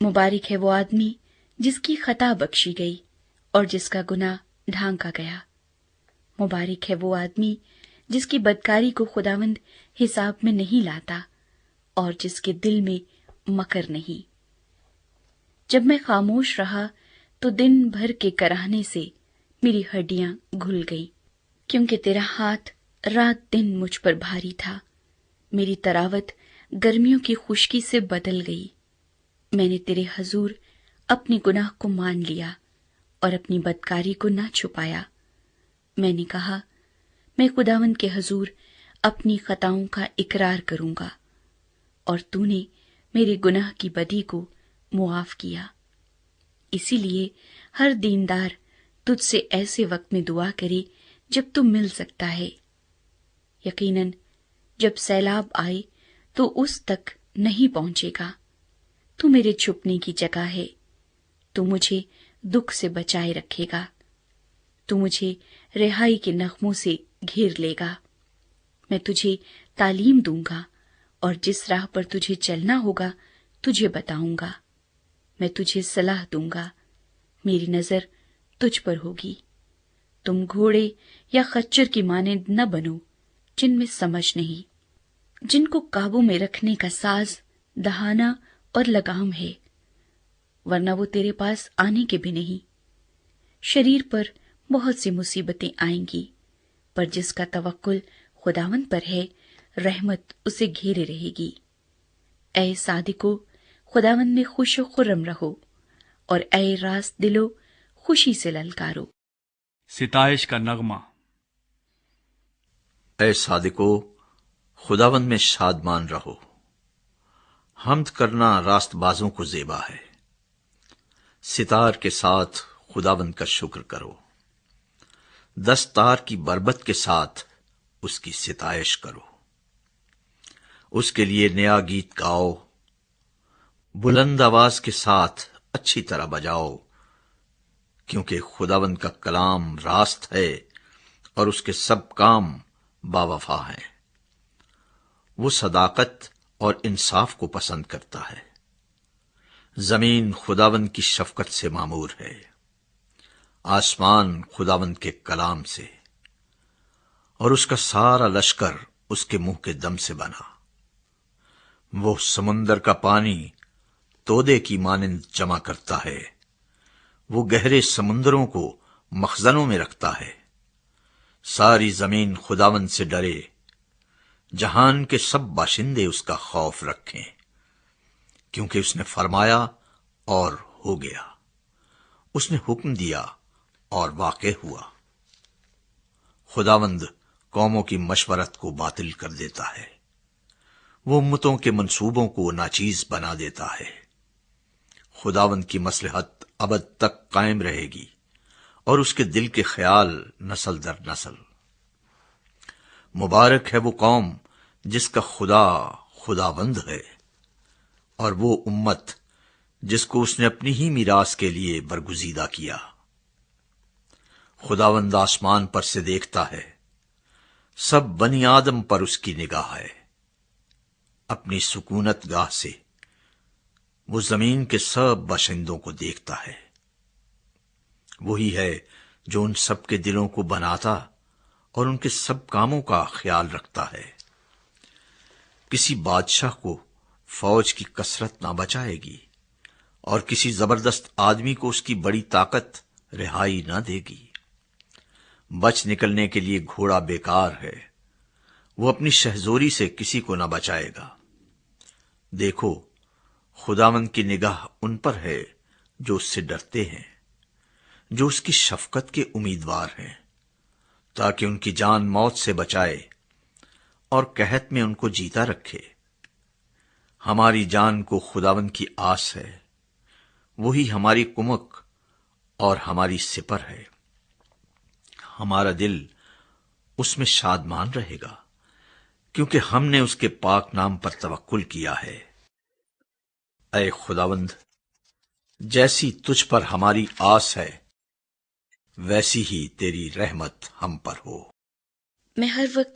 मुबारक है वो आदमी जिसकी खता बख्शी गई और जिसका गुनाह ढांका गया। मुबारक है वो आदमी जिसकी बदकारी को खुदावंद हिसाब में नहीं लाता और जिसके दिल में मकर नहीं। जब मैं खामोश रहा तो दिन भर के कराहने से मेरी हड्डियां घुल गईं, क्योंकि तेरा हाथ रात दिन मुझ पर भारी था। मेरी तरावत गर्मियों की खुश्की से बदल गई। मैंने तेरे हजूर अपने गुनाह को मान लिया और अपनी बदकारी को न छुपाया। मैंने कहा, मैं खुदावंद के हजूर अपनी खताओं का इकरार करूंगा, और तूने मेरे गुनाह की बदी को मुआफ किया। इसीलिए हर दीनदार तुझसे ऐसे वक्त में दुआ करे जब तू मिल सकता है। यकीनन जब सैलाब आए तो उस तक नहीं पहुंचेगा। तू मेरे छुपने की जगह है। तू मुझे दुख से बचाए रखेगा। तू मुझे रिहाई के नगमों से घेर लेगा। मैं तुझे तालीम दूंगा और जिस राह पर तुझे चलना होगा तुझे बताऊंगा। मैं तुझे सलाह दूंगा। मेरी नजर तुझ पर होगी। तुम घोड़े या खच्चर की मानंद न बनो जिनमें समझ नहीं, जिनको काबू में रखने का साज दहाना और लगाम है, वरना वो तेरे पास आने के भी नहीं। शरीर पर बहुत सी मुसीबतें आएंगी, पर जिसका तवक्कुल खुदावंद पर है, रहमत उसे घेरे रहेगी। ऐ सादिको, खुदावंद में खुश खुर्रम रहो, और ऐ रास्त दिलो, खुशी से ललकारो। सिताइश का नगमा। ऐ सादिको, खुदावंद में शादमान रहो। हम्द करना रास्तबाजों को ज़ेबा है। सितार के साथ खुदावंद का शुक्र करो। दस्तार की बरबत के साथ उसकी सिताइश करो। उसके लिए नया गीत गाओ। बुलंद आवाज के साथ अच्छी तरह बजाओ, क्योंकि खुदावंद का कलाम रास्त है और उसके सब काम बावफा हैं। वो सदाकत और इंसाफ को पसंद करता है। जमीन खुदावंद की शफकत से मामूर है, आसमान खुदावंद के कलाम से, और उसका सारा लश्कर उसके मुंह के दम से बना। वो समुंदर का पानी तोदे की मानिंद जमा करता है। वो गहरे समुंदरों को मखजनों में रखता है। सारी जमीन खुदावंद से डरे। जहान के सब बाशिंदे उसका खौफ रखें, क्योंकि उसने फरमाया और हो गया। उसने हुक्म दिया और वाक़े हुआ। खुदावंद कौमों की मशवरत को बातिल कर देता है। वो उम्मतों के मंसूबों को नाचीज बना देता है। खुदावंद की मसलहत अबद तक कायम रहेगी और उसके दिल के ख्याल नस्ल दर नस्ल। मुबारक है वो कौम जिसका खुदा खुदावंद है, और वो उम्मत जिसको उसने अपनी ही मीरास के लिए बरगुजीदा किया। खुदावंद आसमान पर से देखता है, सब बनी आदम पर उसकी निगाह है। अपनी सुकूनत गाह से वो जमीन के सब बाशिंदों को देखता है। वही है जो उन सब के दिलों को बनाता और उनके सब कामों का ख्याल रखता है। किसी बादशाह को फौज की कसरत ना बचाएगी, और किसी जबरदस्त आदमी को उसकी बड़ी ताकत रिहाई ना देगी। बच निकलने के लिए घोड़ा बेकार है, वो अपनी शहजोरी से किसी को ना बचाएगा। देखो, खुदावंद की निगाह उन पर है जो उससे डरते हैं, जो उसकी शफकत के उम्मीदवार हैं, ताकि उनकी जान मौत से बचाए और कहत में उनको जीता रखे। हमारी जान को खुदावंद की आस है। वही हमारी कुमक और हमारी सिपर है। हमारा दिल उसमें शादमान रहेगा, क्योंकि हमने उसके पाक नाम पर तवक्कुल किया है। ऐ खुदावंद, जैसी तुझ पर हमारी आस है, वैसी ही तेरी रहमत हम पर हो। मैं हर वक्त